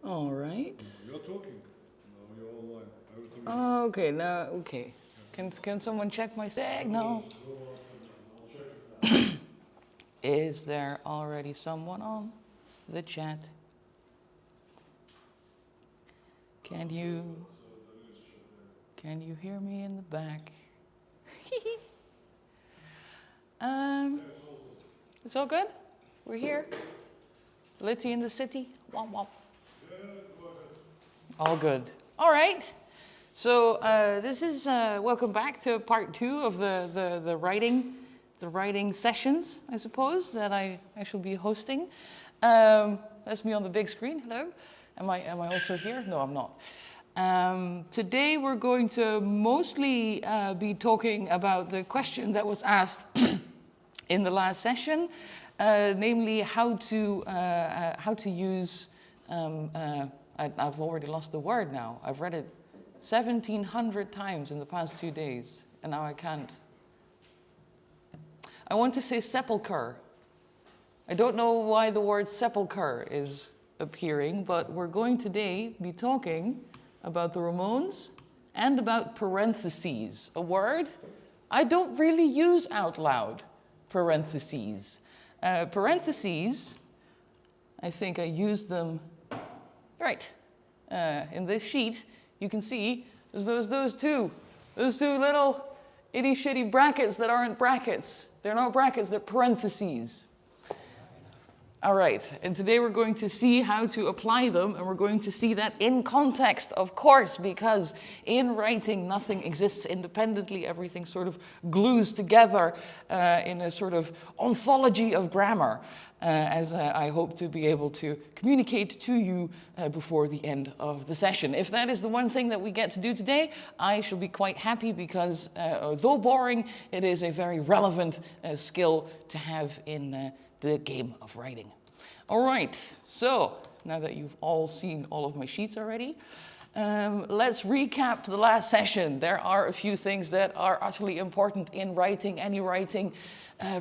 All right. You're talking. No, you're online. Everything is. Okay, now, okay. Can someone check my signal? Is there already someone on the chat? Can you hear me in the back? It's all good? We're here? Litty in the city? Womp womp. All good. All right. So this is welcome back to part 2 of the writing sessions, I suppose, that I shall be hosting. That's me on the big screen. Hello. Am I also here? No, I'm not. Today we're going to mostly be talking about the question that was asked in the last session, namely how to use. I've already lost the word now. I've read it 1,700 times in the past 2 days, and now I can't. I want to say sepulcher. I don't know why the word sepulcher is appearing, but we're going today be talking about the Ramones and about parentheses, a word I don't really use out loud, parentheses. Parentheses, I think I used them, right, in this sheet, you can see there's those two little itty shitty brackets that aren't brackets. They're not brackets, they're parentheses. All right, and today we're going to see how to apply them, and we're going to see that in context, of course, because in writing, nothing exists independently. Everything sort of glues together in a sort of ontology of grammar, as I hope to be able to communicate to you before the end of the session. If that is the one thing that we get to do today, I shall be quite happy because, though boring, it is a very relevant skill to have in the game of writing. All right, so now that you've all seen all of my sheets already, let's recap the last session. There are a few things that are utterly important in writing, any writing,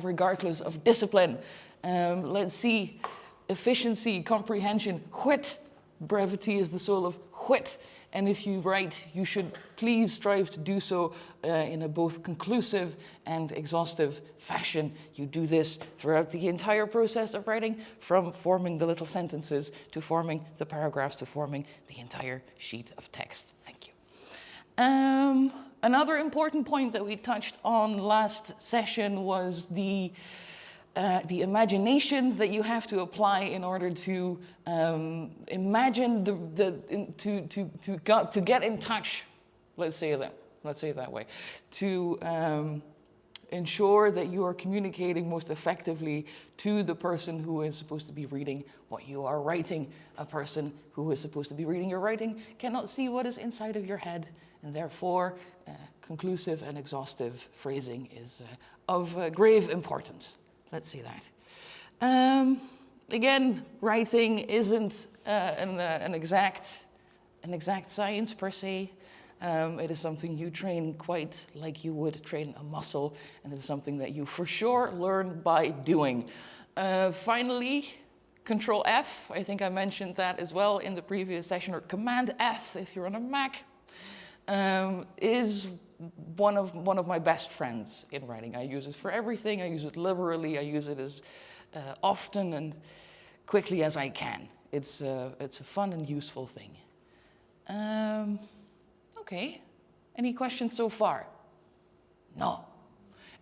regardless of discipline. Let's see, efficiency, comprehension, wit. Brevity is the soul of wit. And if you write, you should please strive to do so in a both conclusive and exhaustive fashion. You do this throughout the entire process of writing, from forming the little sentences to forming the paragraphs to forming the entire sheet of text. Thank you. Another important point that we touched on last session was the imagination that you have to apply in order to imagine to get in touch. Let's say it that way, to ensure that you are communicating most effectively to the person who is supposed to be reading what you are writing. A person who is supposed to be reading your writing cannot see what is inside of your head, and therefore conclusive and exhaustive phrasing is of grave importance. Let's see that. Again, writing isn't an exact science per se. It is something you train quite like you would train a muscle, and it is something that you for sure learn by doing. Finally, Control F. I think I mentioned that as well in the previous session, or Command F if you're on a Mac, is one of my best friends in writing. I use it for everything. I use it liberally. I use it as often and quickly as I can. It's a fun and useful thing. Okay. Any questions so far? No.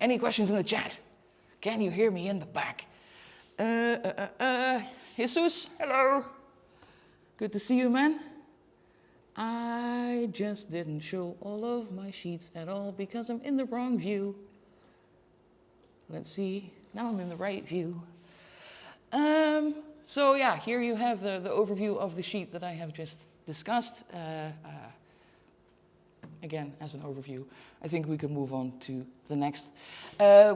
Any questions in the chat? Can you hear me in the back? Jesus, hello. Good to see you, man. I just didn't show all of my sheets at all because I'm in the wrong view. Let's see, now I'm in the right view. So yeah, here you have the overview of the sheet that I have just discussed. Again, as an overview, I think we can move on to the next,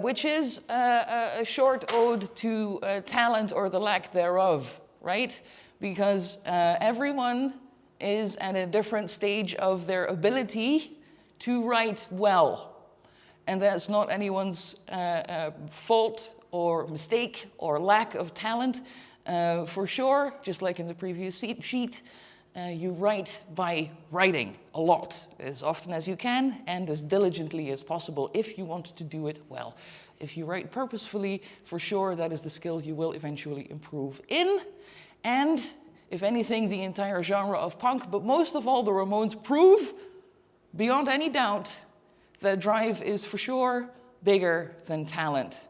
which is a short ode to talent or the lack thereof, right? Because everyone is at a different stage of their ability to write well. And that's not anyone's fault or mistake or lack of talent. For sure, just like in the previous sheet, you write by writing a lot, as often as you can and as diligently as possible if you want to do it well. If you write purposefully, for sure that is the skill you will eventually improve in. And if anything, the entire genre of punk, but most of all the Ramones, prove beyond any doubt that drive is for sure bigger than talent.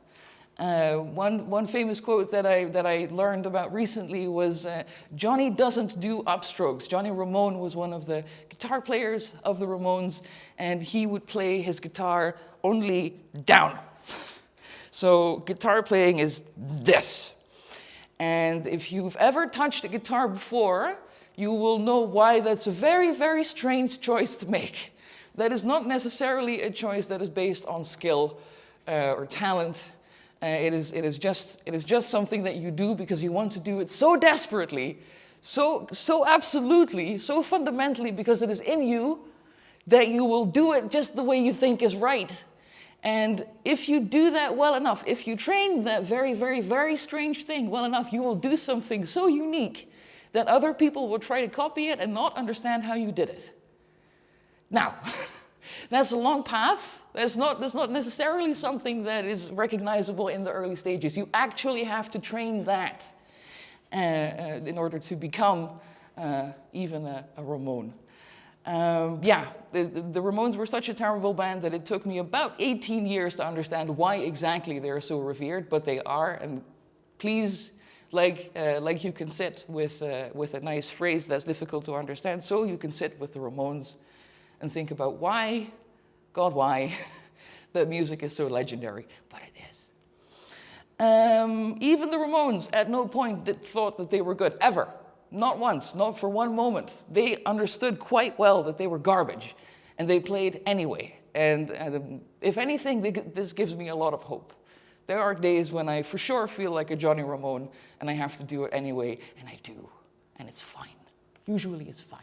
One famous quote that I learned about recently was, Johnny doesn't do upstrokes. Johnny Ramone was one of the guitar players of the Ramones, and he would play his guitar only down. So guitar playing is this. And if you've ever touched a guitar before, you will know why that's a very, very strange choice to make. That is not necessarily a choice that is based on skill or talent. It is just something that you do because you want to do it so desperately, so absolutely, so fundamentally, because it is in you, that you will do it just the way you think is right. And if you do that well enough, if you train that very, very, very strange thing well enough, you will do something so unique that other people will try to copy it and not understand how you did it. Now, that's a long path. That's not necessarily something that is recognizable in the early stages. You actually have to train that in order to become even a Ramone. Yeah, the Ramones were such a terrible band that it took me about 18 years to understand why exactly they're so revered, but they are. And please, like you can sit with a nice phrase that's difficult to understand, so you can sit with the Ramones and think about why, God, why that music is so legendary, but it is. Even the Ramones at no point thought that they were good, ever. Not once, not for one moment. They understood quite well that they were garbage, and they played anyway. And if anything, this gives me a lot of hope. There are days when I for sure feel like a Johnny Ramone, and I have to do it anyway, and I do. And it's fine. Usually it's fine.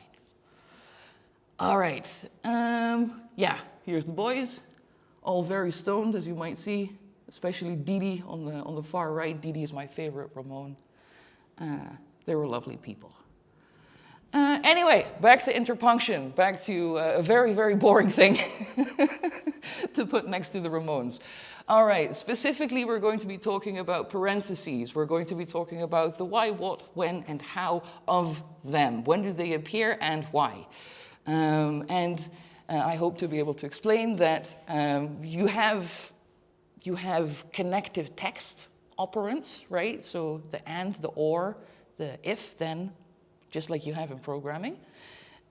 All right. Yeah, here's the boys. All very stoned, as you might see, especially Dee Dee on the far right. Dee Dee is my favorite Ramone. They were lovely people. Anyway, back to interpunction, back to a very, very boring thing to put next to the Ramones. All right, specifically we're going to be talking about parentheses. We're going to be talking about the why, what, when, and how of them. When do they appear and why? I hope to be able to explain that you have connective text operands, right? So the and, the or, the if, then, just like you have in programming.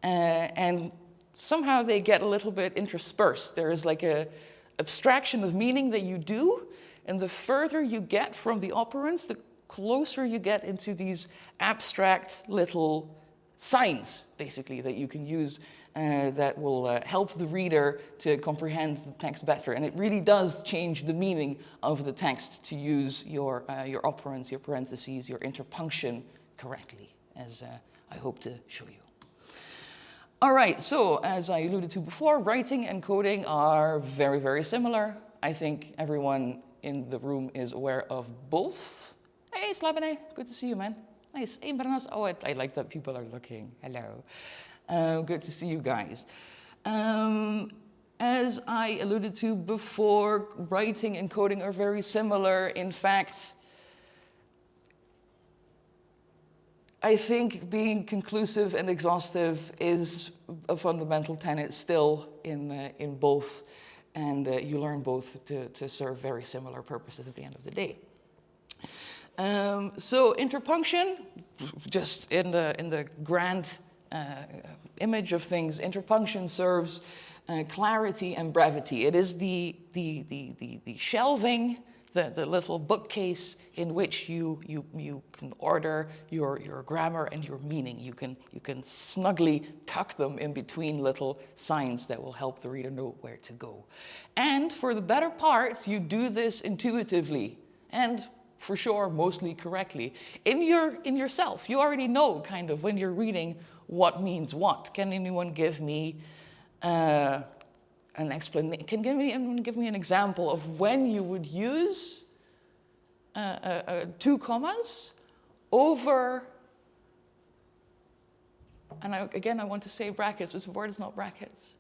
And somehow they get a little bit interspersed. There is like a abstraction of meaning that you do, and the further you get from the operands, the closer you get into these abstract little signs, basically, that you can use that will help the reader to comprehend the text better. And it really does change the meaning of the text to use your operands, your parentheses, your interpunction correctly, as I hope to show you. All right, so as I alluded to before, writing and coding are very, very similar. I think everyone in the room is aware of both. Hey, Slabane, good to see you, man. Nice. Hey, Bernas. Oh, I like that people are looking. Hello. Good to see you guys. As I alluded to before, writing and coding are very similar. In fact, I think being conclusive and exhaustive is a fundamental tenet still in both, and you learn both to serve very similar purposes at the end of the day. So interpunction, just in the grand image of things, interpunction serves clarity and brevity. It is the shelving, the little bookcase in which you can order your grammar and your meaning. You can snugly tuck them in between little signs that will help the reader know where to go. And for the better part, you do this intuitively and for sure mostly correctly. In yourself, you already know kind of when you're reading what means what. Can anyone give me an explanation? Can anyone give me an example of when you would use two commas over, and again I want to say brackets, but the word is not brackets.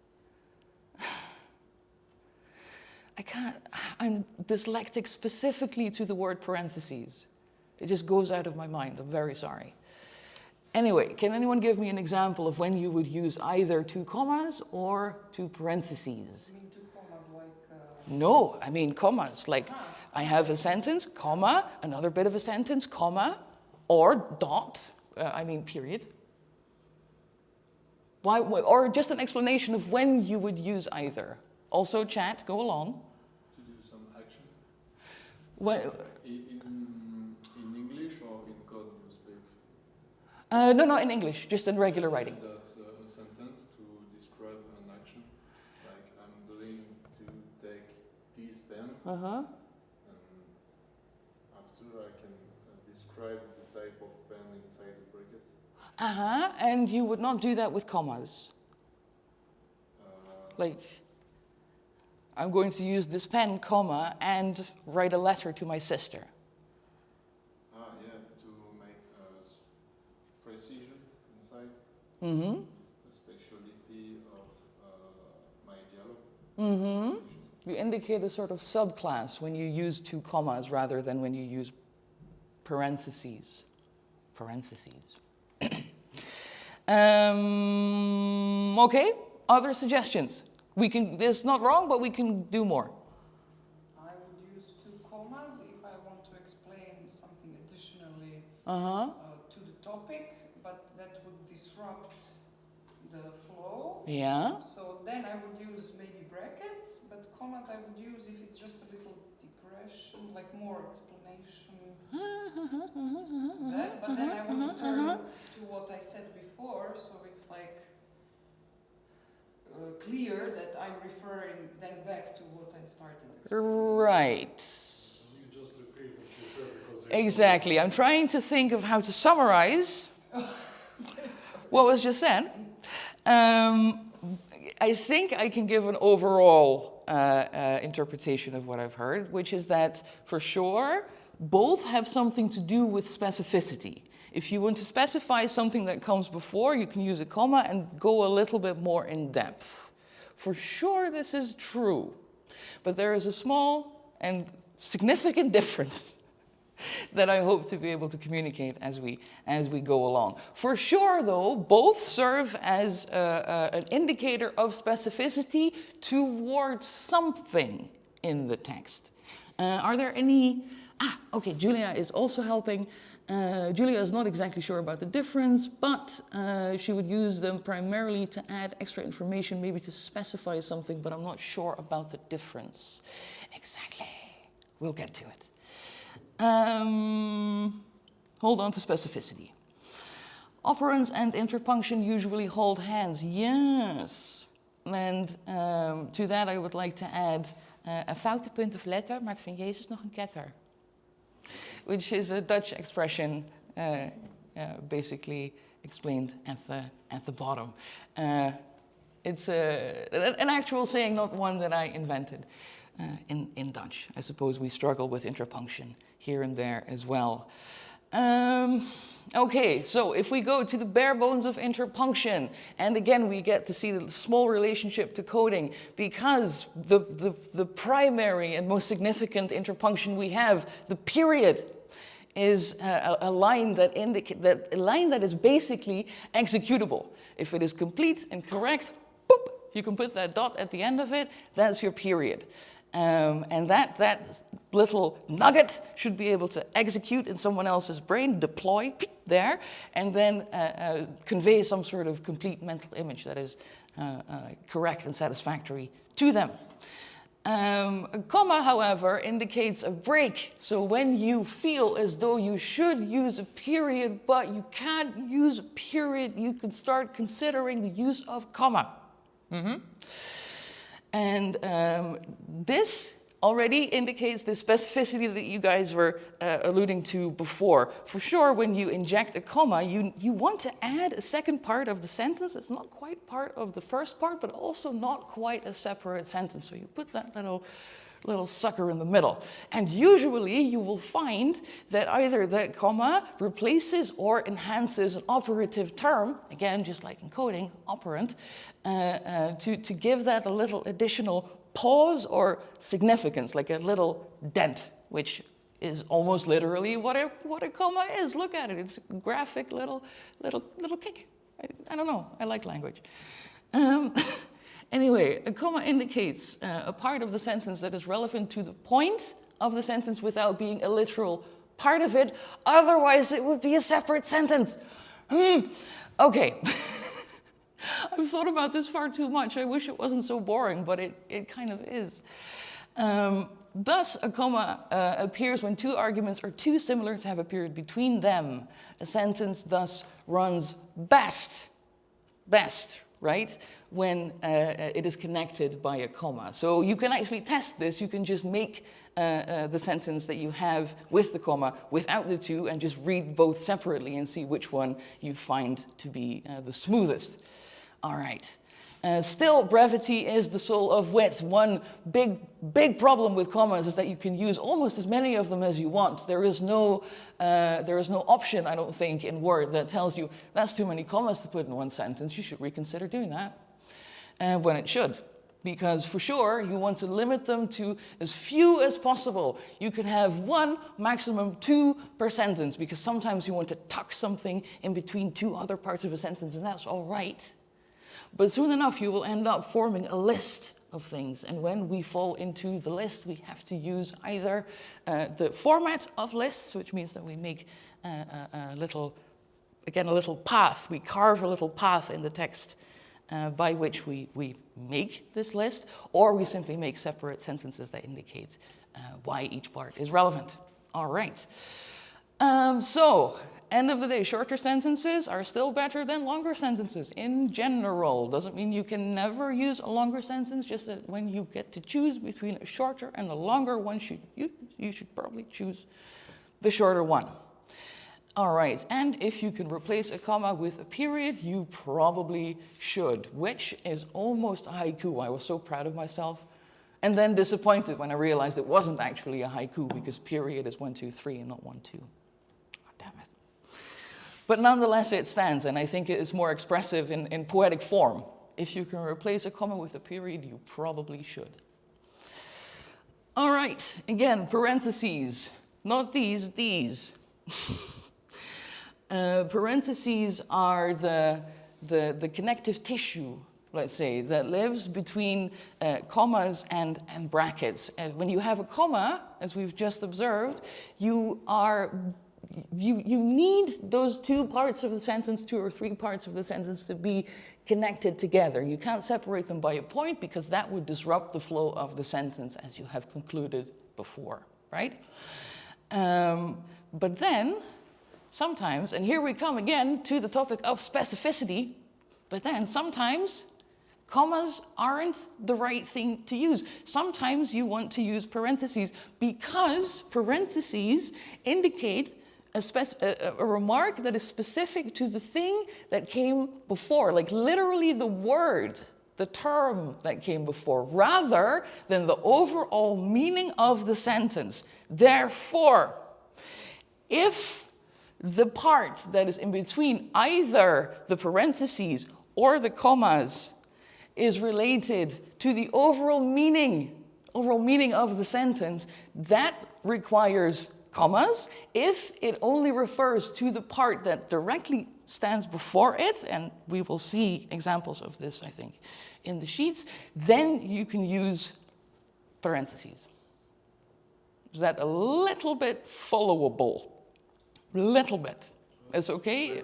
I can't, I'm dyslexic specifically to the word parentheses. It just goes out of my mind, I'm very sorry. Anyway, can anyone give me an example of when you would use either two commas or two parentheses? You mean two commas like... No, I mean commas, like I have a sentence, comma, another bit of a sentence, comma, or dot, I mean period. Why, or just an explanation of when you would use either. Also chat, go along. To do some action. Well, In English or in code you speak? no, in English, just in regular writing. That's a sentence to describe an action. Like I'm going to take this pen, Uh-huh. and after I can describe the type of pen inside the bracket. Uh-huh, and you would not do that with commas. Like, I'm going to use this pen, comma, and write a letter to my sister. Yeah, to make precision inside. Mm-hmm. The speciality of my dialogue. Mm-hmm. You indicate a sort of subclass when you use two commas rather than when you use parentheses. Parentheses. Okay, other suggestions? We can, this is not wrong, but we can do more. I would use two commas if I want to explain something additionally Uh-huh. to the topic, but that would disrupt the flow. Yeah. So then I would use maybe brackets, but commas I would use if it's just a little digression, like more explanation to that. But then I want to turn to what I said before, so it's like clear that I'm referring then back to what I started. Right. You just repeat what you said because Exactly. I'm trying to think of how to summarize what was just said. I think I can give an overall interpretation of what I've heard, which is that for sure, both have something to do with specificity. If you want to specify something that comes before, you can use a comma and go a little bit more in depth. For sure, this is true. But there is a small and significant difference that I hope to be able to communicate as we go along. For sure, though, both serve as an indicator of specificity towards something in the text. Are there any... okay, Julia is also helping. Julia is not exactly sure about the difference, but she would use them primarily to add extra information, maybe to specify something, but I'm not sure about the difference. Exactly. We'll get to it. Hold on to specificity. Operants and interpunction usually hold hands. Yes. And to that I would like to add een foute punt of letter, maar het van Jezus nog een ketter. Which is a Dutch expression, basically explained at the bottom. It's an actual saying, not one that I invented in Dutch. I suppose we struggle with interpunction here and there as well. Okay, so if we go to the bare bones of interpunction, and again we get to see the small relationship to coding, because the primary and most significant interpunction we have, the period, is a line that is basically executable. If it is complete and correct, boop, you can put that dot at the end of it. That's your period. And that little nugget should be able to execute in someone else's brain, deploy there, and then convey some sort of complete mental image that is correct and satisfactory to them. A comma, however, indicates a break. So when you feel as though you should use a period, but you can't use a period, you can start considering the use of comma. And this already indicates the specificity that you guys were alluding to before. For sure, when you inject a comma, you want to add a second part of the sentence that's not quite part of the first part, but also not quite a separate sentence. So you put that little little sucker in the middle. And usually you will find that either that comma replaces or enhances an operative term, again, just like in coding, operand, to give that a little additional pause or significance, like a little dent, which is almost literally what a comma is. Look at it, it's a graphic little kick. I don't know, I like language. Anyway, a comma indicates a part of the sentence that is relevant to the point of the sentence without being a literal part of it. Otherwise, it would be a separate sentence. Okay. I've thought about this far too much. I wish it wasn't so boring, but it kind of is. Thus, a comma appears when two arguments are too similar to have a period between them. A sentence thus runs best, right? When it is connected by a comma. So you can actually test this. You can just make the sentence that you have with the comma without the two and just read both separately and see which one you find to be the smoothest. All right. Still, brevity is the soul of wit. One big problem with commas is that you can use almost as many of them as you want. There is no option, I don't think, in Word that tells you that's too many commas to put in one sentence. You should reconsider doing that. When it should. Because for sure, you want to limit them to as few as possible. You can have one, maximum two per sentence, because sometimes you want to tuck something in between two other parts of a sentence, and that's all right. But soon enough, you will end up forming a list of things. And when we fall into the list, we have to use either the format of lists, which means that we make a little path. We carve a little path in the text by which we make this list, or we simply make separate sentences that indicate why each part is relevant. All right. So, end of the day, shorter sentences are still better than longer sentences in general. Doesn't mean you can never use a longer sentence, just that when you get to choose between a shorter and a longer one, you should probably choose the shorter one. All right, and if you can replace a comma with a period, you probably should, which is almost a haiku. I was so proud of myself. And then disappointed when I realized it wasn't actually a haiku, because period is 1, 2, 3 and not 1, 2. God damn it. But nonetheless, it stands, and I think it is more expressive in poetic form. If you can replace a comma with a period, you probably should. All right, again, parentheses. Not these. Parentheses are the connective tissue, let's say, that lives between commas and brackets. And when you have a comma, as we've just observed, you need those two parts of the sentence, 2 or 3 parts of the sentence, to be connected together. You can't separate them by a point, because that would disrupt the flow of the sentence, as you have concluded before, right? But then, sometimes, and here we come again to the topic of specificity, but then sometimes commas aren't the right thing to use. Sometimes you want to use parentheses, because parentheses indicate a remark that is specific to the thing that came before, like literally the word, the term that came before, rather than the overall meaning of the sentence. Therefore, if the part that is in between either the parentheses or the commas is related to the overall meaning of the sentence, that requires commas. If it only refers to the part that directly stands before it, and we will see examples of this, I think, in the sheets, then you can use parentheses. Is that a little bit followable? Little bit. It's okay.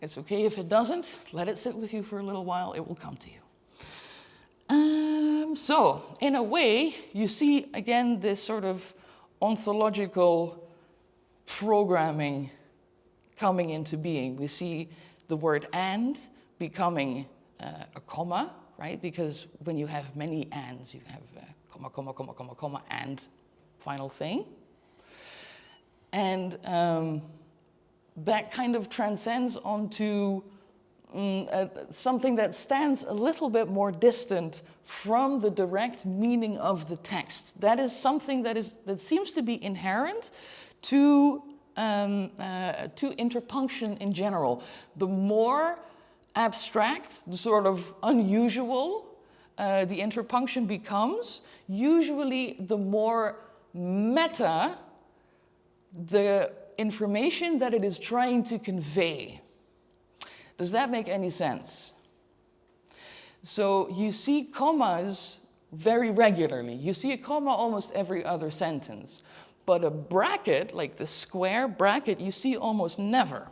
It's okay if it doesn't. Let it sit with you for a little while. It will come to you. So, in a way, you see, again, this sort of ontological programming coming into being. We see the word and becoming a comma, right? Because when you have many ands, you have comma, comma, comma, comma, comma, and final thing. And that kind of transcends onto something that stands a little bit more distant from the direct meaning of the text. That is something that seems to be inherent to interpunction in general. The more abstract, the sort of unusual the interpunction becomes, usually the more meta the information that it is trying to convey. Does that make any sense? So you see commas very regularly. You see a comma almost every other sentence. But a bracket, like the square bracket, you see almost never.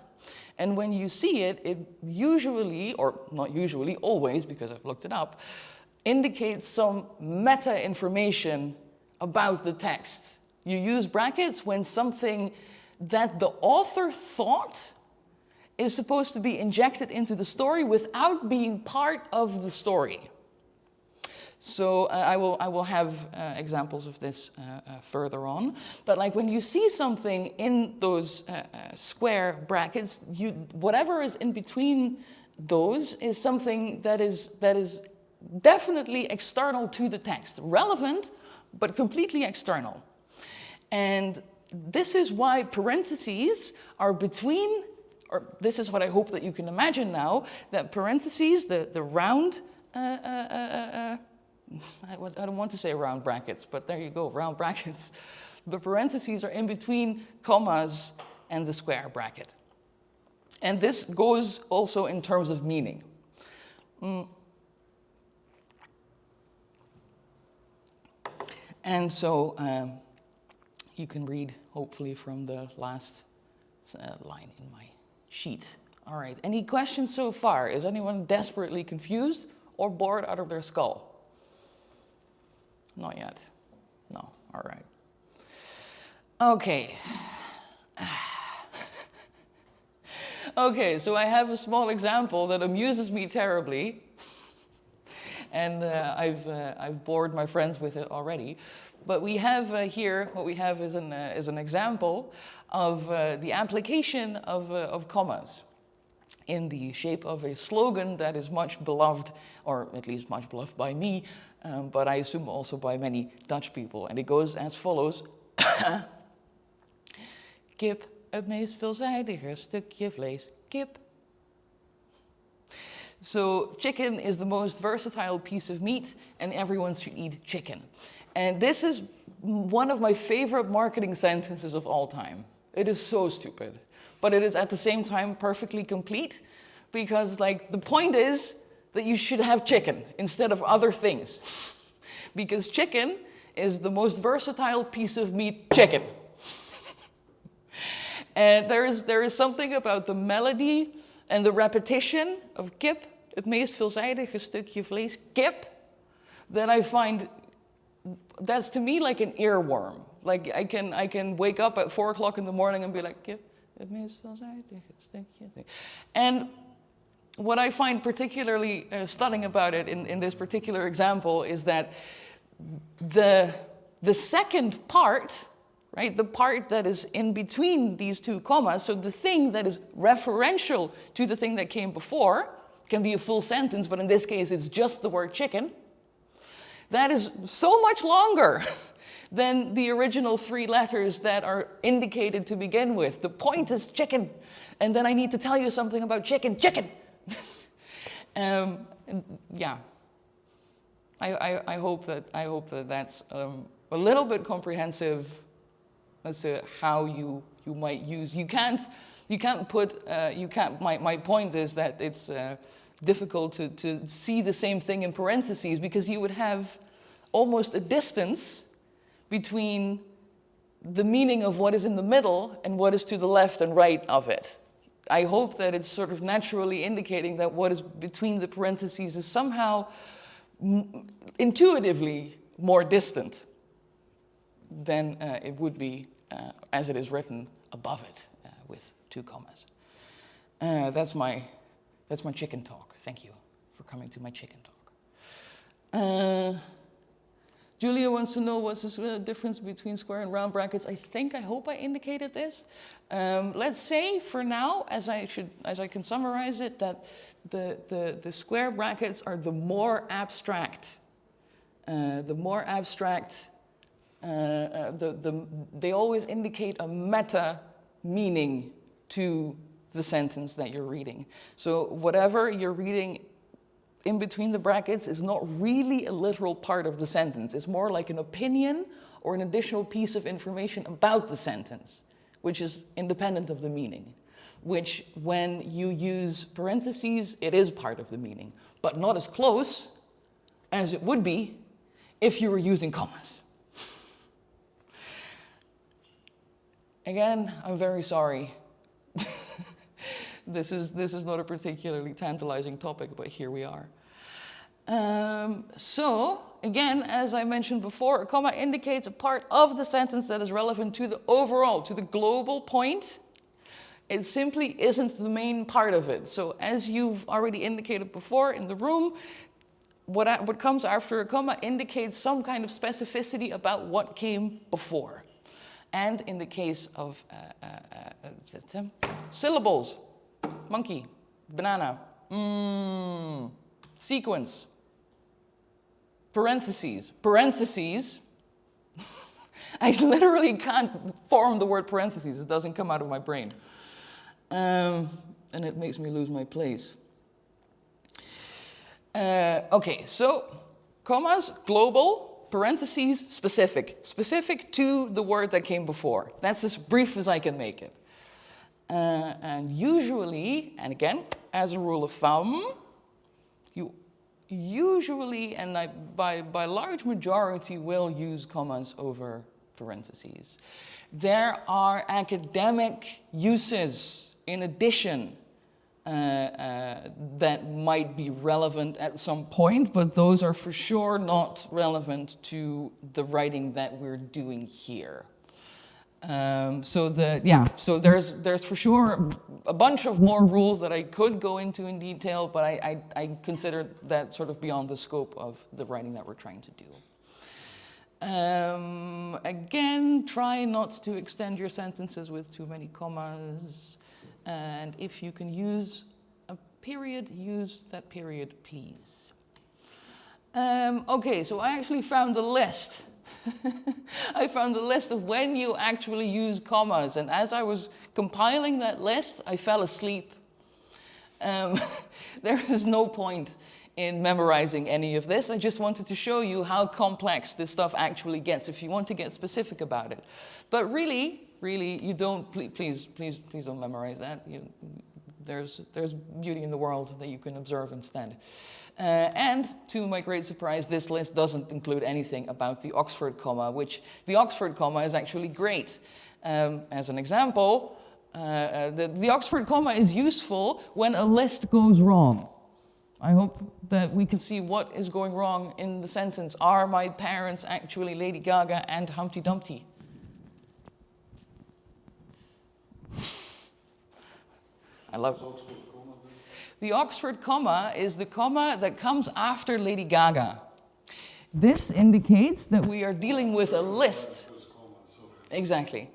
And when you see it, it usually, or not usually, always, because I've looked it up, indicates some meta information about the text. You use brackets when something that the author thought is supposed to be injected into the story without being part of the story. So I will have examples of this further on. But like when you see something in those square brackets, whatever is in between those is something that is definitely external to the text. Relevant, but completely external. And this is why parentheses are between, or this is what I hope that you can imagine now, that parentheses, the round, I don't want to say round brackets, but there you go, round brackets. The parentheses are in between commas and the square bracket. And this goes also in terms of meaning. And so you can read, hopefully, from the last line in my sheet. All right, any questions so far? Is anyone desperately confused or bored out of their skull? Not yet. No, all right. Okay. Okay, so I have a small example that amuses me terribly. And I've bored my friends with it already. But we have here, what we have is an example of the application of commas in the shape of a slogan that is much beloved, or at least much beloved by me, but I assume also by many Dutch people. And it goes as follows. Kip, het meest veelzijdige stukje vlees. Kip. So chicken is the most versatile piece of meat, and everyone should eat chicken. And this is one of my favorite marketing sentences of all time. It is so stupid, but it is at the same time perfectly complete, because like the point is that you should have chicken instead of other things, because chicken is the most versatile piece of meat, chicken. And there is something about the melody and the repetition of kip, het meest veelzijdige stukje vlees, kip, that I find, that's to me like an earworm. Like I can wake up at 4 o'clock in the morning and be like, kip, het meest veelzijdige stukje vlees. And what I find particularly stunning about it in this particular example is that the second part, right, the part that is in between these two commas, so the thing that is referential to the thing that came before, can be a full sentence, but in this case it's just the word chicken, that is so much longer than the original 3 letters that are indicated to begin with. The point is chicken, and then I need to tell you something about chicken. Yeah, I hope that that's a little bit comprehensive as to how you might use. You can't put. My point is that it's difficult to see the same thing in parentheses, because you would have almost a distance between the meaning of what is in the middle and what is to the left and right of it. I hope that it's sort of naturally indicating that what is between the parentheses is somehow intuitively more distant than it would be as it is written above it with 2 commas. That's my chicken talk. Thank you for coming to my chicken talk. Julia wants to know what's the difference between square and round brackets. I hope I indicated this. Let's say for now, as I can summarize it, that the square brackets are the more abstract. They always indicate a meta meaning to the sentence that you're reading. So whatever you're reading in between the brackets is not really a literal part of the sentence. It's more like an opinion or an additional piece of information about the sentence, which is independent of the meaning. Which, when you use parentheses, it is part of the meaning, but not as close as it would be if you were using commas. Again, I'm very sorry. This is not a particularly tantalizing topic, but here we are. So, again, as I mentioned before, a comma indicates a part of the sentence that is relevant to the overall, to the global point. It simply isn't the main part of it. So, as you've already indicated before in the room, what comes after a comma indicates some kind of specificity about what came before. And in the case of syllables, monkey, banana, sequence, parentheses. I literally can't form the word parentheses. It doesn't come out of my brain. And it makes me lose my place. Okay, so commas, global, parentheses, specific. Specific to the word that came before. That's as brief as I can make it. And usually, and again, as a rule of thumb, you usually, and by large majority, will use commas over parentheses. There are academic uses in addition that might be relevant at some point, but those are for sure not relevant to the writing that we're doing here. So there's for sure a bunch of more rules that I could go into in detail, but I consider that sort of beyond the scope of the writing that we're trying to do. Again, try not to extend your sentences with too many commas. And if you can use a period, use that period, please. Okay, so I actually found a list. I found a list of when you actually use commas. And as I was compiling that list, I fell asleep. There is no point in memorizing any of this. I just wanted to show you how complex this stuff actually gets if you want to get specific about it. But really, you don't, please don't memorize that. There's beauty in the world that you can observe instead. And to my great surprise, this list doesn't include anything about the Oxford comma, which the Oxford comma is actually great. As an example, the Oxford comma is useful when a list goes wrong. I hope that we can see what is going wrong in the sentence. Are my parents actually Lady Gaga and Humpty Dumpty? I love it. The Oxford comma is the comma that comes after Lady Gaga. This indicates that we are dealing with a list. Exactly.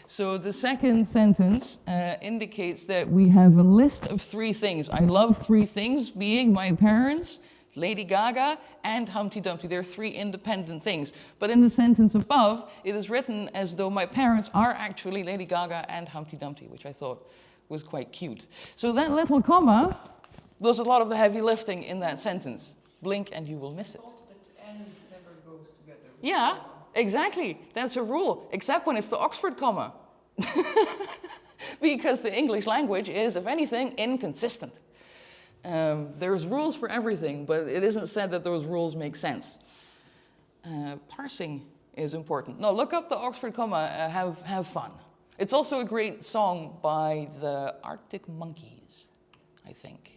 So the second sentence indicates that we have a list of 3 things. I love 3 things, being my parents, Lady Gaga, and Humpty Dumpty. They're 3 independent things. But in the sentence above, it is written as though my parents are actually Lady Gaga and Humpty Dumpty, which I thought was quite cute. So that little comma does a lot of the heavy lifting in that sentence. Blink and you will miss it. That N never goes together. Yeah, exactly. That's a rule, except when it's the Oxford comma. Because the English language is, if anything, inconsistent. There's rules for everything, but it isn't said that those rules make sense. Parsing is important. No, look up the Oxford comma, have fun. It's also a great song by the Arctic Monkeys, I think.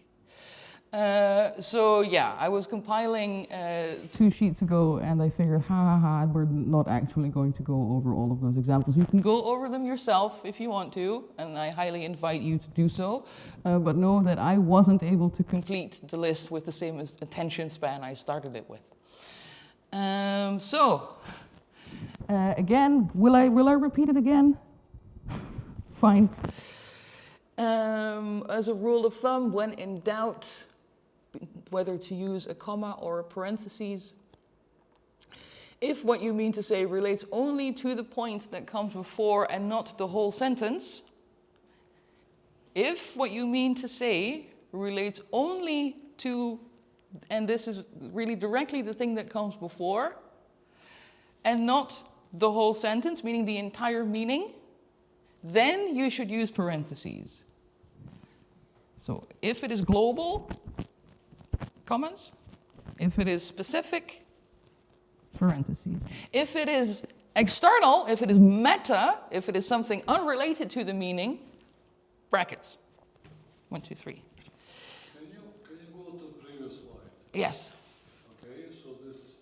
So yeah, I was compiling 2 sheets ago and I figured, we're not actually going to go over all of those examples. You can go over them yourself if you want to, and I highly invite you to do so. But know that I wasn't able to complete the list with the same attention span I started it with. Again, will I repeat it again? Fine. As a rule of thumb, when in doubt, whether to use a comma or a parentheses, if what you mean to say relates only to the point that comes before and not the whole sentence, if what you mean to say relates only to, and this is really directly the thing that comes before, and not the whole sentence, meaning the entire meaning, then you should use parentheses. So if it is global, commas. If it is specific, parentheses. If it is external, if it is meta, if it is something unrelated to the meaning, brackets. 1, 2, 3. Can you go to the previous slide? Yes. Okay, so this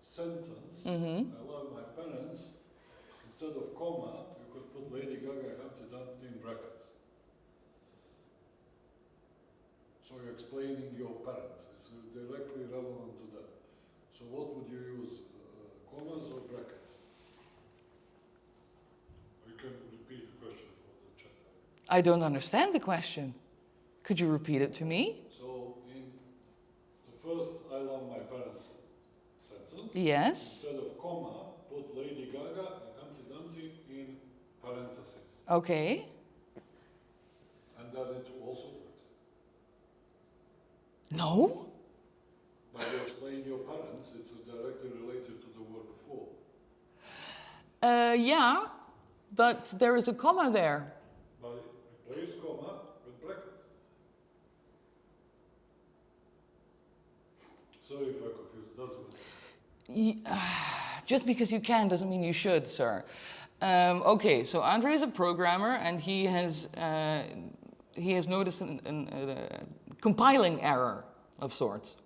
sentence, I love my parents, instead of comma, you could put Lady Gaga, Humpty Dumpty in brackets. So you're explaining your parents. It's directly relevant to that. So what would you use, commas or brackets? You can repeat the question for the chat. I don't understand the question. Could you repeat it to me? So in the first I love my parents sentence, Yes. instead of comma, put Lady Gaga and Humpty Dumpty in parentheses. Okay. And then it also works. No? By you explaining your parents, it's directly related to the word before. Yeah, but there is a comma there. By replace comma with brackets. Sorry if I confused, doesn't it? Just because you can doesn't mean you should, sir. Okay, so Andre is a programmer, and he has noticed a compiling error of sorts.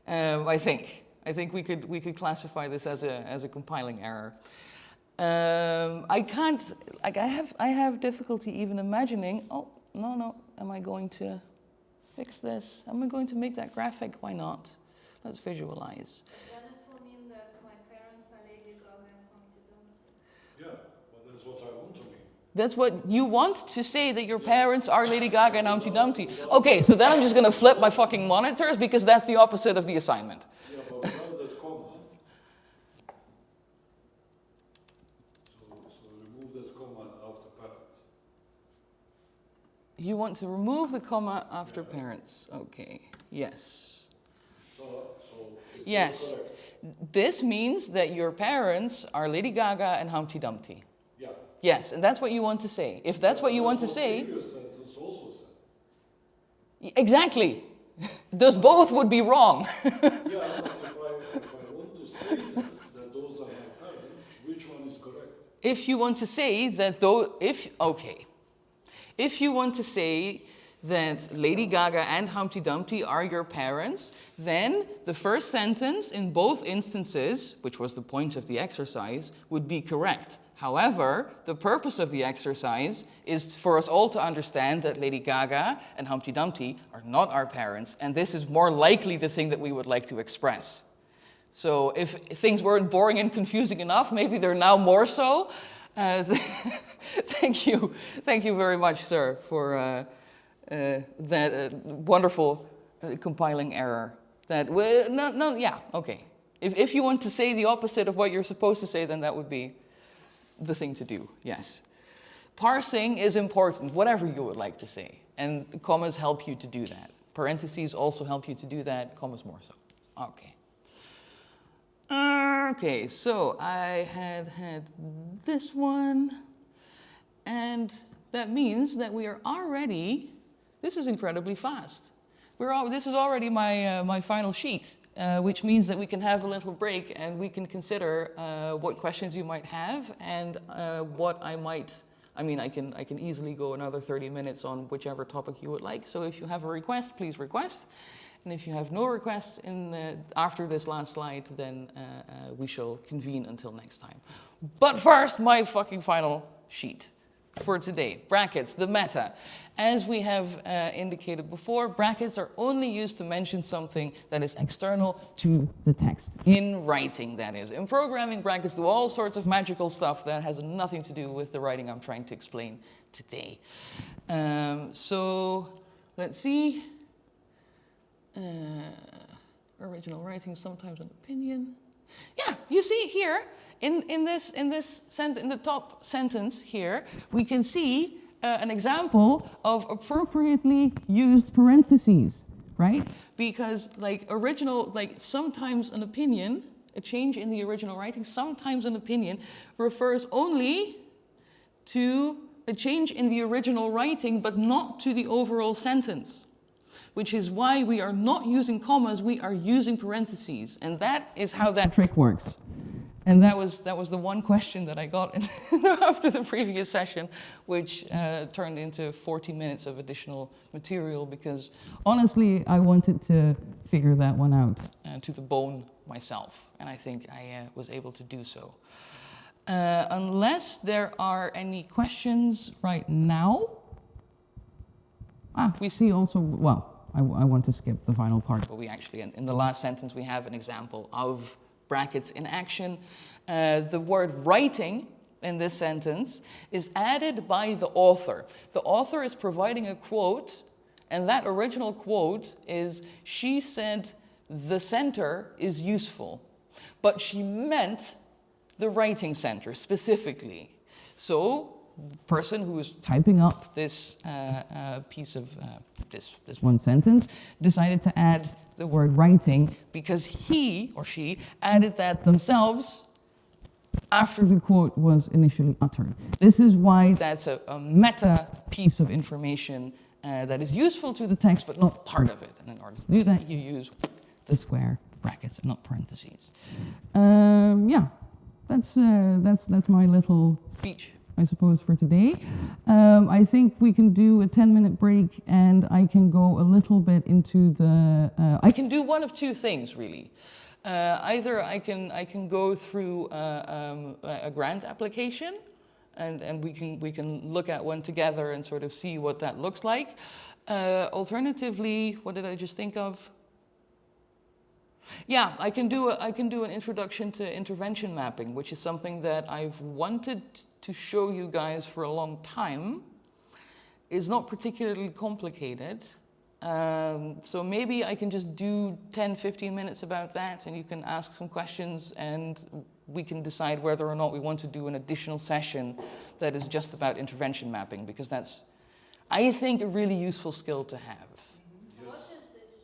I think we could classify this as a compiling error. I can't, like, I have difficulty even imagining. Oh no, am I going to fix this? Am I going to make that graphic? Why not? Let's visualize. Then it will mean that my parents are Lady Gaga and Humpty Dumpty. Yeah, but that's what I want to mean. That's what you want to say, that your parents are Lady Gaga and Humpty Dumpty. Okay, so then I'm just going to flip my fucking monitors because that's the opposite of the assignment. Yeah, but without that comma, so remove that comma after parents. You want to remove the comma after parents. Okay, yes. So it's Yes. correct. This means that your parents are Lady Gaga and Humpty Dumpty. Yeah. Yes, and that's what you want to say. If that's what you want to The say, previous sentence also said. exactly. Those both would be wrong. Yeah, but if I want to say that those are my parents, which one is correct? If you want to say that though, if you want to say that Lady Gaga and Humpty Dumpty are your parents, then the first sentence in both instances, which was the point of the exercise, would be correct. However, the purpose of the exercise is for us all to understand that Lady Gaga and Humpty Dumpty are not our parents, and this is more likely the thing that we would like to express. So if things weren't boring and confusing enough, maybe they're now more so. Thank you very much, sir, for that wonderful compiling error. Okay. If you want to say the opposite of what you're supposed to say, then that would be the thing to do, yes. Parsing is important, whatever you would like to say, and commas help you to do that. Parentheses also help you to do that, commas more so. Okay. Okay, so I had this one, and that means that we are already, this is incredibly fast. This is already my final sheet, which means that we can have a little break and we can consider what questions you might have and what I can easily go another 30 minutes on whichever topic you would like. So if you have a request, please request. And if you have no requests after this last slide, then we shall convene until next time. But first, my fucking final sheet. for today. Brackets, the meta. As we have indicated before, brackets are only used to mention something that is external to the text. In writing, that is. In programming, brackets do all sorts of magical stuff that has nothing to do with the writing I'm trying to explain today. So, let's see. Original writing, sometimes an opinion. Yeah, you see here, in the top sentence here, we can see an example of appropriately used parentheses, right? Because sometimes an opinion, a change in the original writing, sometimes an opinion refers only to a change in the original writing, but not to the overall sentence. Which is why we are not using commas, we are using parentheses. And that is how that trick works. And that was the one question that I got after the previous session, which turned into 40 minutes of additional material, because honestly, I wanted to figure that one out to the bone myself. And I think I was able to do so. Unless there are any questions right now. We see also, well, I want to skip the final part, but we actually, in the last sentence, we have an example of brackets in action. The word writing in this sentence is added by the author. The author is providing a quote, and that original quote is, she said, the center is useful, but she meant the writing center specifically. So, the person who is typing up this piece of this one sentence decided to add the word writing because he or she added that themselves after the quote was initially uttered. This is why that's a meta piece of information that is useful to the text but not part of it. And in order to do that, you use the square brackets and not parentheses. Yeah, that's my little speech, I suppose, for today. I think we can do a 10-minute break and I can go a little bit into the... I can do one of two things, really. Either I can go through a grant application and we can look at one together and sort of see what that looks like. Alternatively, what did I just think of? Yeah, I can do an introduction to intervention mapping, which is something that I've wanted to show you guys for a long time. It's not particularly complicated. So maybe I can just do 10-15 minutes about that and you can ask some questions and we can decide whether or not we want to do an additional session that is just about intervention mapping, because that's, I think, a really useful skill to have. What is this?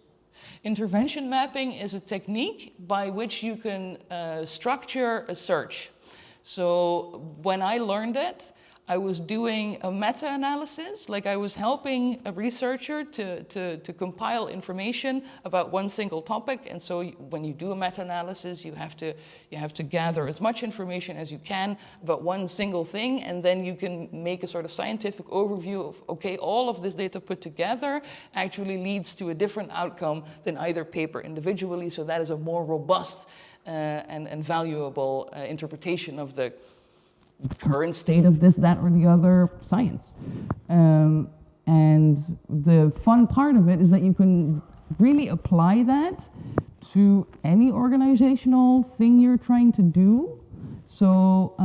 Intervention mapping is a technique by which you can structure a search. So when I learned it, I was doing a meta-analysis, like I was helping a researcher to compile information about one single topic. And so when you do a meta-analysis, you have to gather as much information as you can about one single thing, and then you can make a sort of scientific overview of, okay, all of this data put together actually leads to a different outcome than either paper individually. So that is a more robust and valuable interpretation of the current state of this, that, or the other science. And the fun part of it is that you can really apply that to any organizational thing you're trying to do. So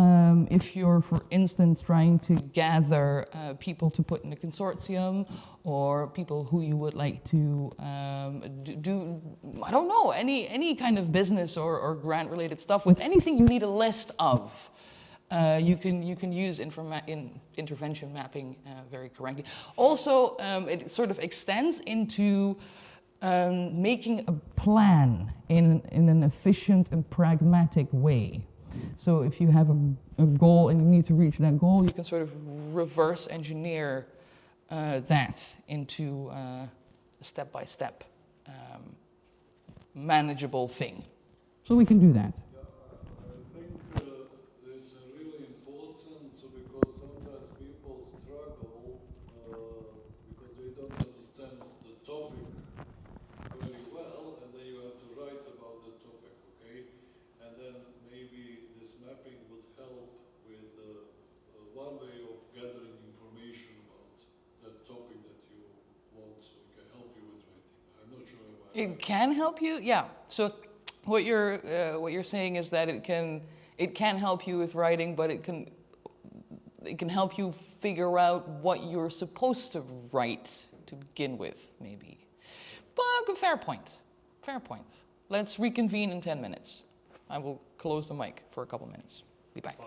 if you're, for instance, trying to gather people to put in a consortium, or people who you would like to do, I don't know, any kind of business or grant-related stuff, with anything you need a list of, you can use intervention mapping very correctly. Also, it sort of extends into making a plan in an efficient and pragmatic way. So if you have a goal and you need to reach that goal, you can sort of reverse engineer that into a step-by-step manageable thing. So we can do that. One way of gathering It can help you, yeah. So what you're saying is that it can help you with writing, but it can help you figure out what you're supposed to write to begin with, maybe. But fair point. Fair point. Let's reconvene in 10 minutes. I will close the mic for a couple minutes. Be back. Fine.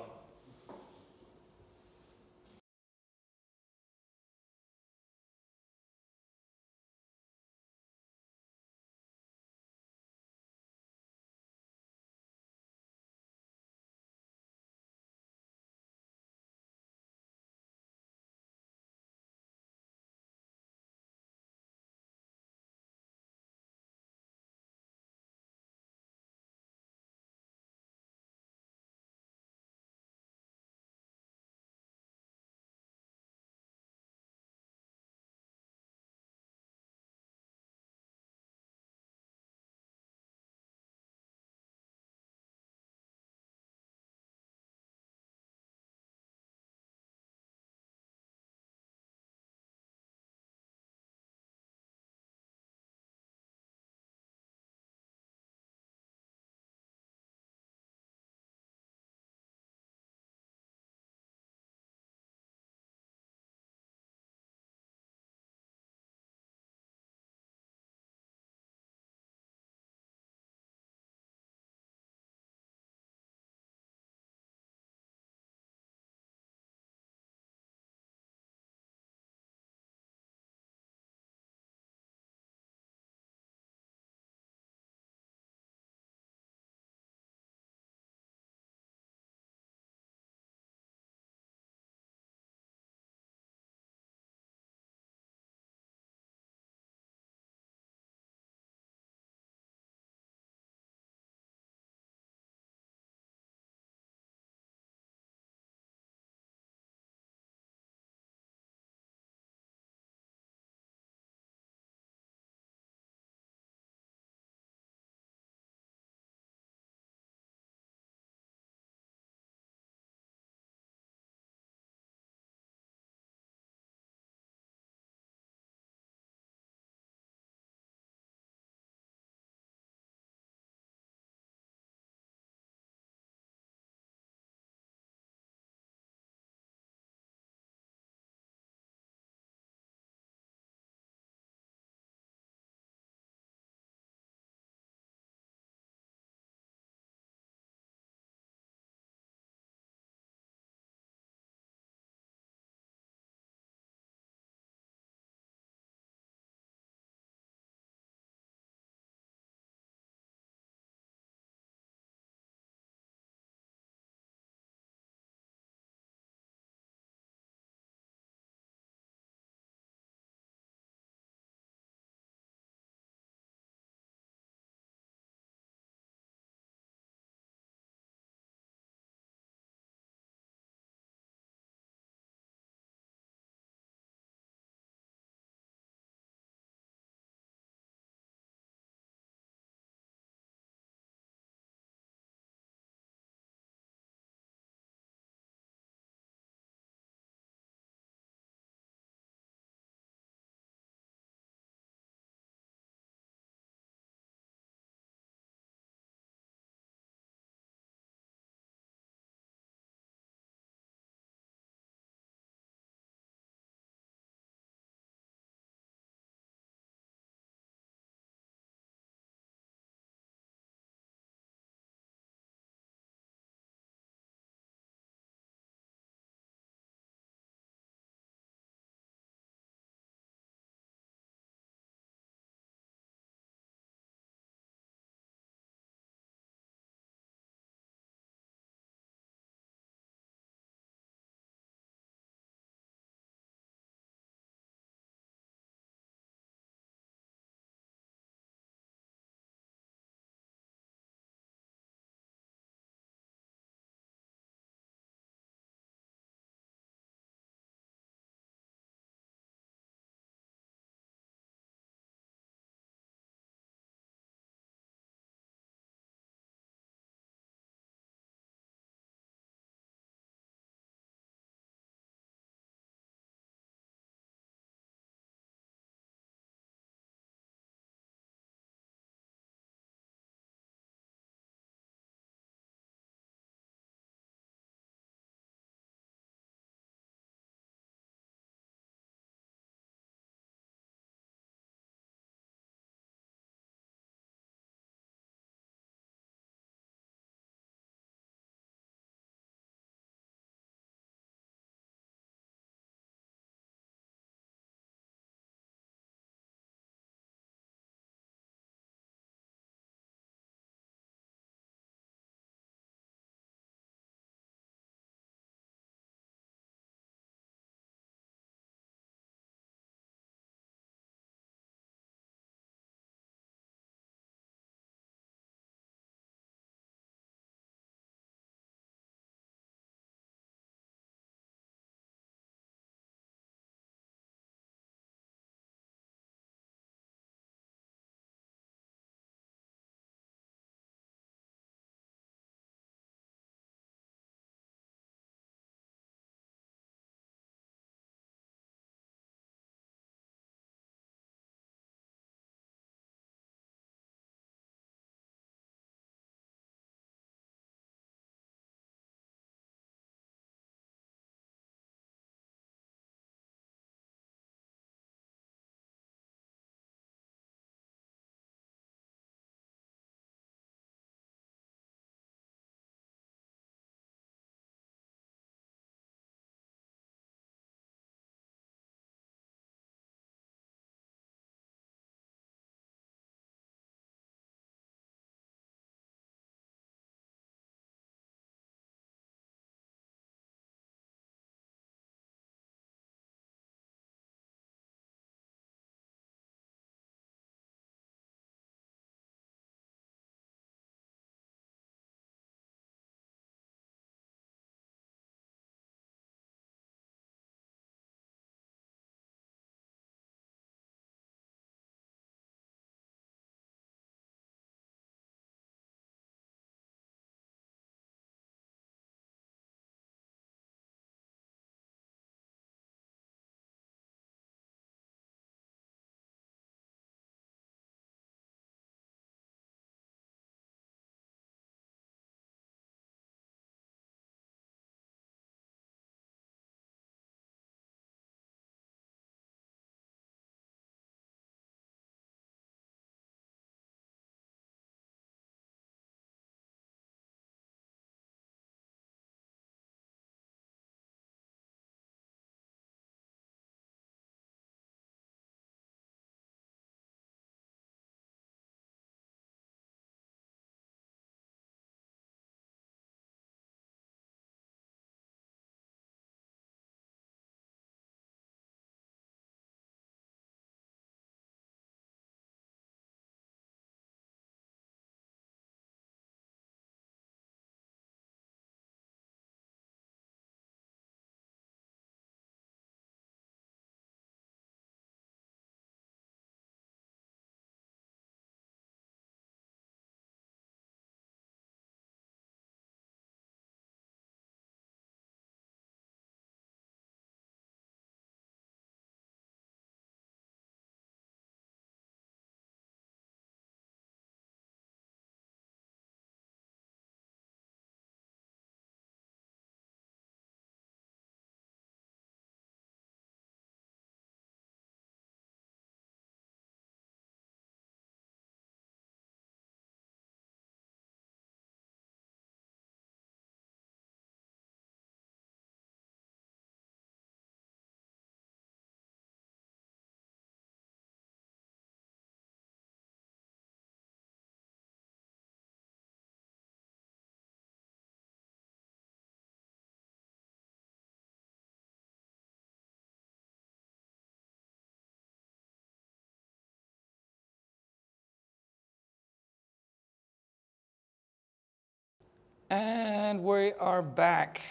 And we are back.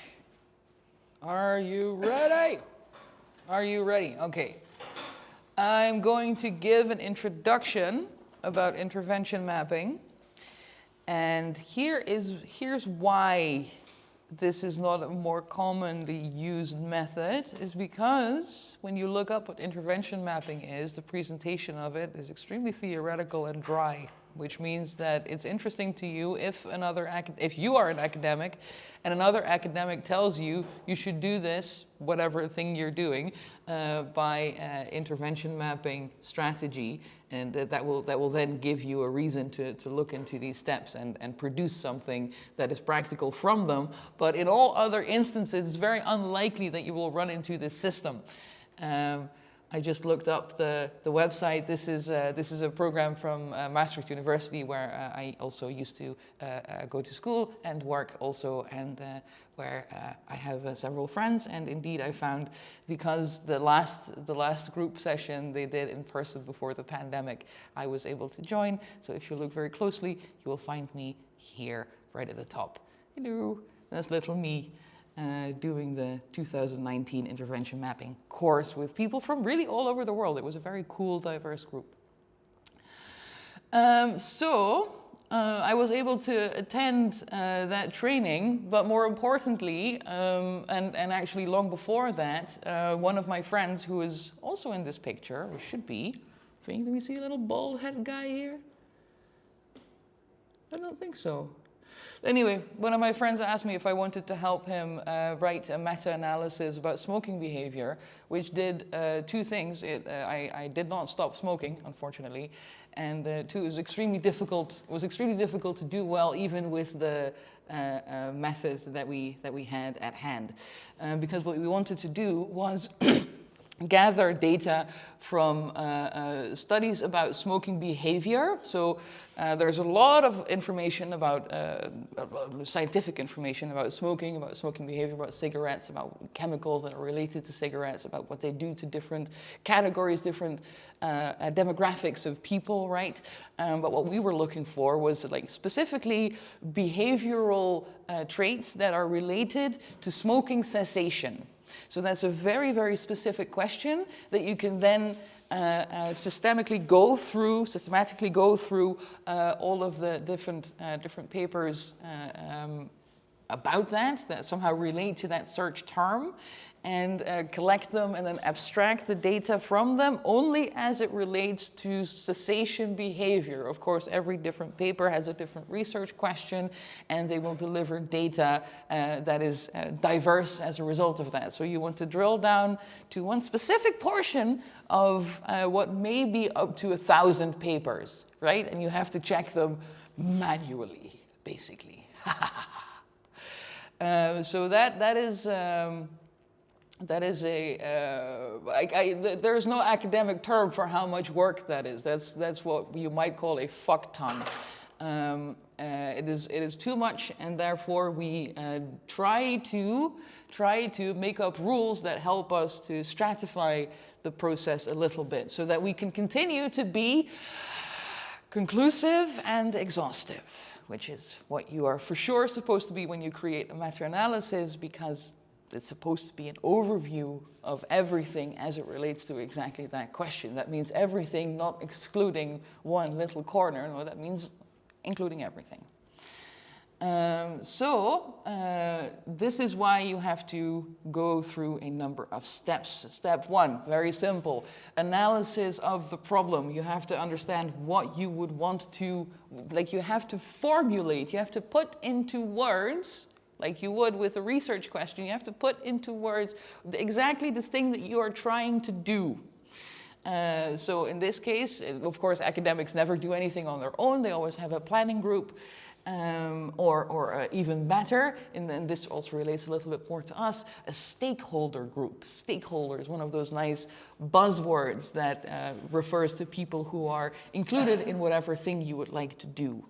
Are you ready? Are you ready? Okay. I'm going to give an introduction about intervention mapping. And here's why this is not a more commonly used method, is because when you look up what intervention mapping is, the presentation of it is extremely theoretical and dry, which means that it's interesting to you if you are an academic and another academic tells you you should do this, whatever thing you're doing, by intervention mapping strategy, and that will then give you a reason to look into these steps and produce something that is practical from them. But in all other instances, it's very unlikely that you will run into this system. I just looked up the website. This is a program from Maastricht University, where I also used to go to school and work also, and where I have several friends. And indeed, I found, because the last group session they did in person before the pandemic, I was able to join. So if you look very closely, you will find me here, right at the top. Hello, that's little me. Doing the 2019 intervention mapping course with people from really all over the world. It was a very cool, diverse group. I was able to attend that training, but more importantly, and actually long before that, one of my friends who is also in this picture, or should be, do we see a little bald head guy here? I don't think so. Anyway, one of my friends asked me if I wanted to help him write a meta-analysis about smoking behavior, which did two things. I did not stop smoking, unfortunately, and two, it was extremely difficult to do well, even with the methods that we had at hand, because what we wanted to do was gather data from studies about smoking behavior. So there's a lot of information about, scientific information about smoking behavior, about cigarettes, about chemicals that are related to cigarettes, about what they do to different categories, different demographics of people, right? But what we were looking for was like specifically behavioral traits that are related to smoking cessation. So that's a very, very specific question that you can then systematically go through all of the different papers about that somehow relate to that search term, and collect them and then abstract the data from them only as it relates to cessation behavior. Of course, every different paper has a different research question, and they will deliver data that is diverse as a result of that. So you want to drill down to one specific portion of what may be up to 1,000 papers, right? And you have to check them manually, basically. So that is there's no academic term for how much work that is. That's what you might call a fuck ton. It is too much, and therefore we try to make up rules that help us to stratify the process a little bit, so that we can continue to be conclusive and exhaustive, which is what you are for sure supposed to be when you create a meta-analysis, because it's supposed to be an overview of everything as it relates to exactly that question. That means everything, not excluding one little corner. No, that means including everything. This is why you have to go through a number of steps. Step one, very simple, analysis of the problem. You have to understand what you would want to, like you have to formulate, you have to put into words, like you would with a research question, you have to put into words exactly the thing that you are trying to do. So in this case, of course, academics never do anything on their own. They always have a planning group, or even better, and this also relates a little bit more to us, a stakeholder group. Stakeholder is one of those nice buzzwords that refers to people who are included in whatever thing you would like to do.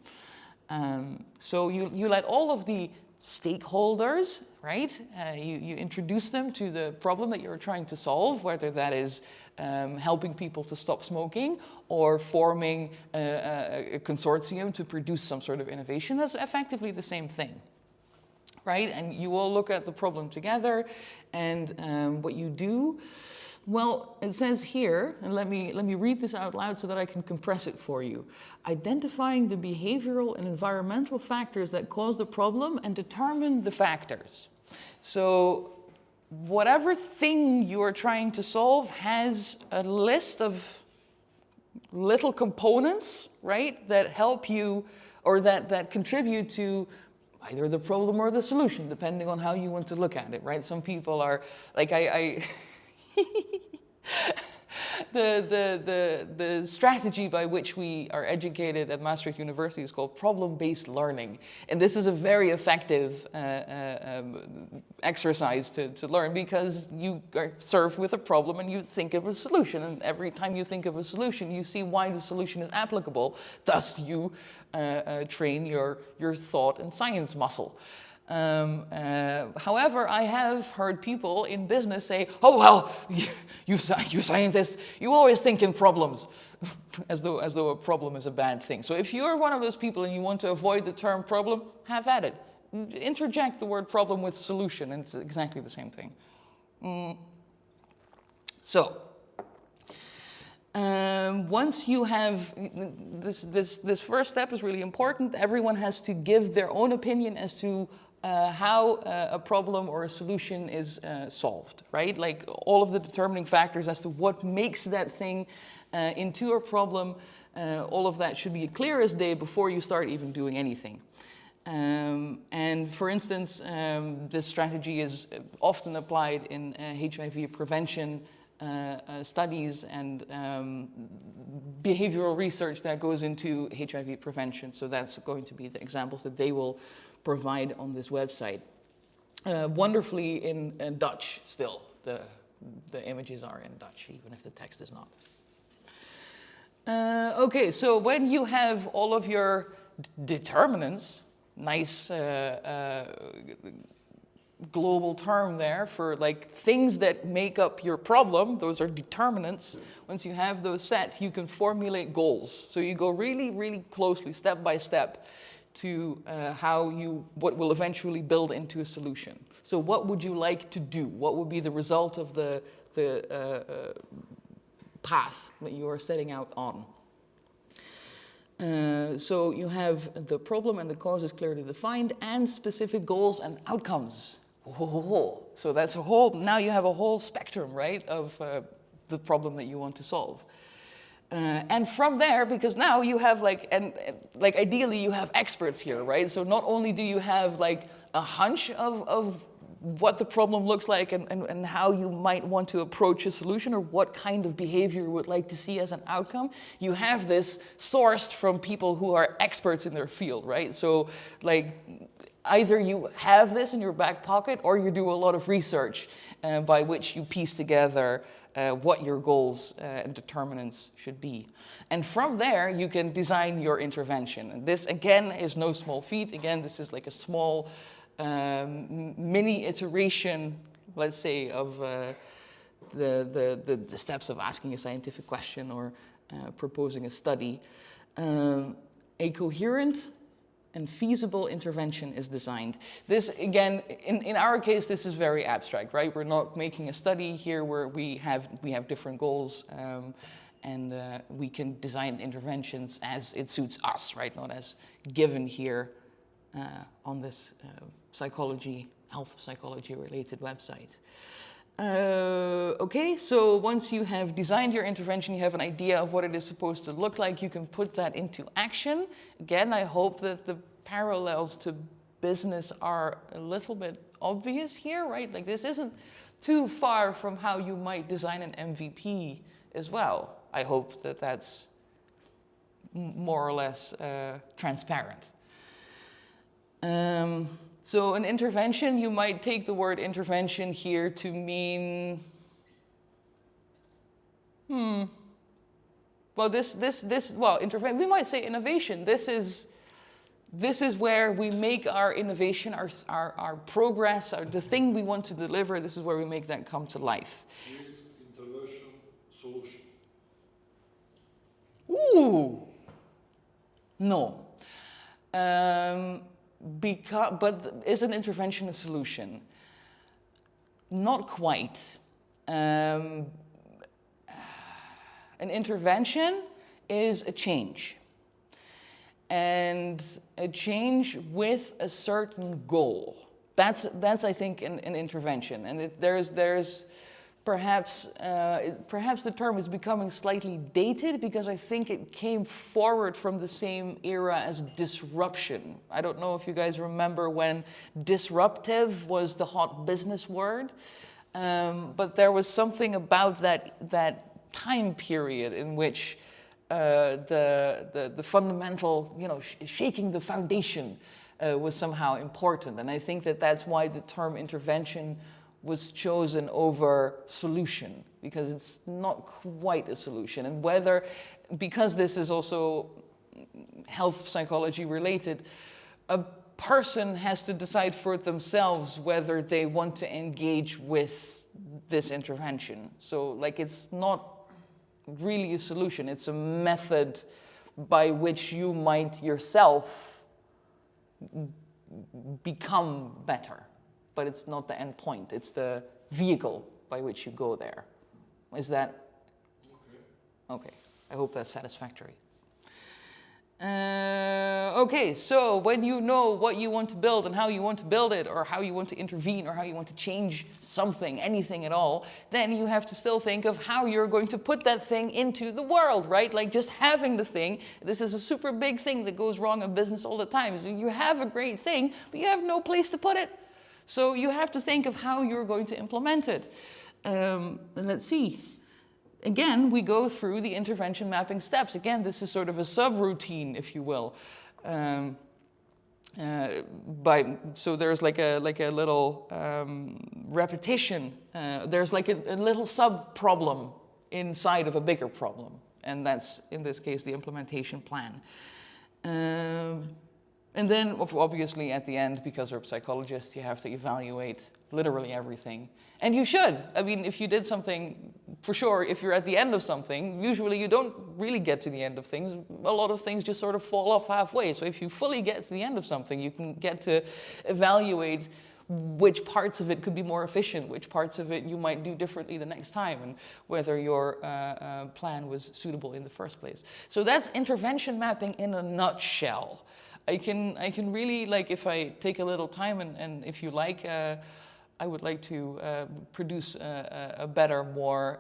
So you let all of the stakeholders, right? You introduce them to the problem that you're trying to solve, whether that is helping people to stop smoking or forming a consortium to produce some sort of innovation. That's effectively the same thing. right? And you all look at the problem together, and what you do, well, it says here, and let me read this out loud so that I can compress it for you. Identifying the behavioral and environmental factors that cause the problem and determine the factors. So whatever thing you are trying to solve has a list of little components, right, that help you or that contribute to either the problem or the solution, depending on how you want to look at it, right? Some people are, like the strategy by which we are educated at Maastricht University is called problem-based learning. And this is a very effective exercise to learn, because you are served with a problem and you think of a solution. And every time you think of a solution, you see why the solution is applicable. Thus, you train your thought and science muscle. However, I have heard people in business say, "Oh well, you scientists, you always think in problems," as though a problem is a bad thing. So if you're one of those people and you want to avoid the term problem, have at it. Interject the word problem with solution, and it's exactly the same thing. So. Once you have this first step is really important. Everyone has to give their own opinion as to how a problem or a solution is solved, right? Like all of the determining factors as to what makes that thing into a problem, all of that should be clear as day before you start even doing anything. And for instance, this strategy is often applied in HIV prevention studies and behavioral research that goes into HIV prevention. So that's going to be the examples that they will provide on this website. Wonderfully in Dutch still. The images are in Dutch, even if the text is not. Okay, so when you have all of your determinants, nice global term there for like things that make up your problem, those are determinants. Once you have those set, you can formulate goals. So you go really, really closely, step by step, to what will eventually build into a solution. So what would you like to do? What would be the result of the path that you are setting out on? So you have the problem and the causes clearly defined, and specific goals and outcomes. So that's now you have a whole spectrum, right, of the problem that you want to solve. And from there, because now you have like ideally you have experts here, right? So not only do you have like a hunch of what the problem looks like and how you might want to approach a solution, or what kind of behavior you would like to see as an outcome, you have this sourced from people who are experts in their field, right? So like either you have this in your back pocket, or you do a lot of research by which you piece together what your goals and determinants should be. And from there, you can design your intervention. And this, again, is no small feat. Again, this is like a small mini iteration, let's say, of the steps of asking a scientific question or proposing a study. A coherent and feasible intervention is designed. This, again, in our case, this is very abstract, right? We're not making a study here where we have different goals, and we can design interventions as it suits us, right? Not as given here on this health psychology related website. Okay, so once you have designed your intervention, you have an idea of what it is supposed to look like, you can put that into action. Again, I hope that the parallels to business are a little bit obvious here, right? Like this isn't too far from how you might design an MVP as well. I hope that that's more or less transparent. So an intervention, you might take the word intervention here to mean, well, we might say innovation. This is where we make our innovation, our progress, the thing we want to deliver. This is where we make that come to life. Is intervention solution? Ooh, no. but is an intervention a solution? Not quite. An intervention is a change. And a change with a certain goal. That's I think, an intervention. And there's perhaps the term is becoming slightly dated because I think it came forward from the same era as disruption. I don't know if you guys remember when disruptive was the hot business word, but there was something about that time period in which the fundamental, shaking the foundation was somehow important. And I think that's why the term intervention was chosen over solution, because it's not quite a solution. And because this is also health psychology related, a person has to decide for themselves whether they want to engage with this intervention. So it's not really a solution, it's a method by which you might yourself become better. But it's not the end point, it's the vehicle by which you go there. Is that? Okay, I hope that's satisfactory. Okay, so when you know what you want to build and how you want to build it, or how you want to intervene, or how you want to change something, anything at all, then you have to still think of how you're going to put that thing into the world, right? Like just having the thing, this is a super big thing that goes wrong in business all the time. So you have a great thing, but you have no place to put it. So you have to think of how you're going to implement it. And let's see. Again, we go through the intervention mapping steps. Again, this is sort of a subroutine, if you will. So there's like a little repetition. There's like a little sub-problem inside of a bigger problem. And that's, in this case, the implementation plan. And then, obviously, at the end, because we're psychologists, you have to evaluate literally everything. And you should. I mean, if you did something, for sure, if you're at the end of something, usually you don't really get to the end of things. A lot of things just sort of fall off halfway. So if you fully get to the end of something, you can get to evaluate which parts of it could be more efficient, which parts of it you might do differently the next time, and whether your plan was suitable in the first place. So that's intervention mapping in a nutshell. I can really, if I take a little time and if you like, I would like to produce a better, more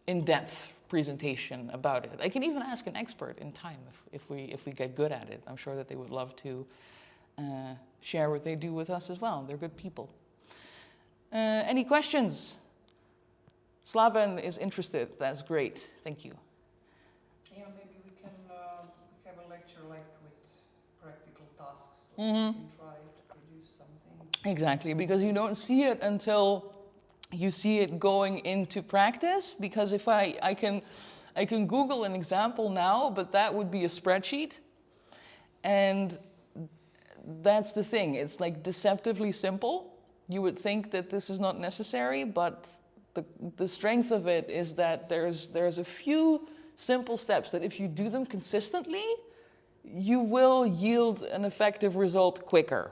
in-depth presentation about it. I can even ask an expert in time if we get good at it. I'm sure that they would love to share what they do with us as well. They're good people. Any questions? Slaven is interested. That's great. Thank you. Yeah, maybe we can have a lecture with practical tasks, so Mm-hmm. we can try to produce something. Exactly, because you don't see it until you see it going into practice. Because if I can Google an example now, but that would be a spreadsheet. And that's the thing, it's deceptively simple. You would think that this is not necessary, but the strength of it is that there's a few simple steps that if you do them consistently, you will yield an effective result quicker,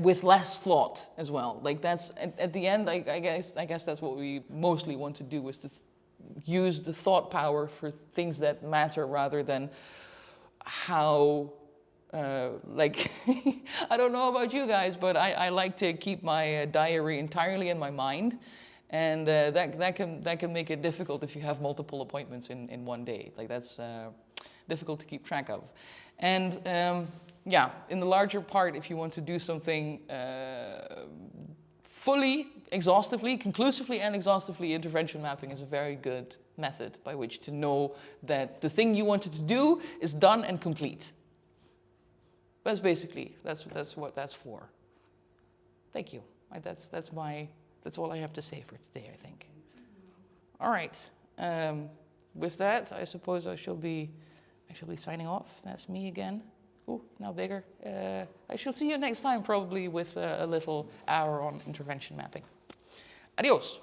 with less thought as well. That's at the end. I guess that's what we mostly want to do, is to use the thought power for things that matter rather than how. I don't know about you guys, but I like to keep my diary entirely in my mind, and that can make it difficult if you have multiple appointments in one day. That's difficult to keep track of. And yeah, in the larger part, if you want to do something fully, exhaustively, conclusively and exhaustively, intervention mapping is a very good method by which to know that the thing you wanted to do is done and complete. That's basically, that's what that's for. Thank you. That's all I have to say for today, I think. All right. With that, I suppose I shall be signing off. That's me again. Ooh, now bigger. I shall see you next time, probably with a little hour on intervention mapping. Adios.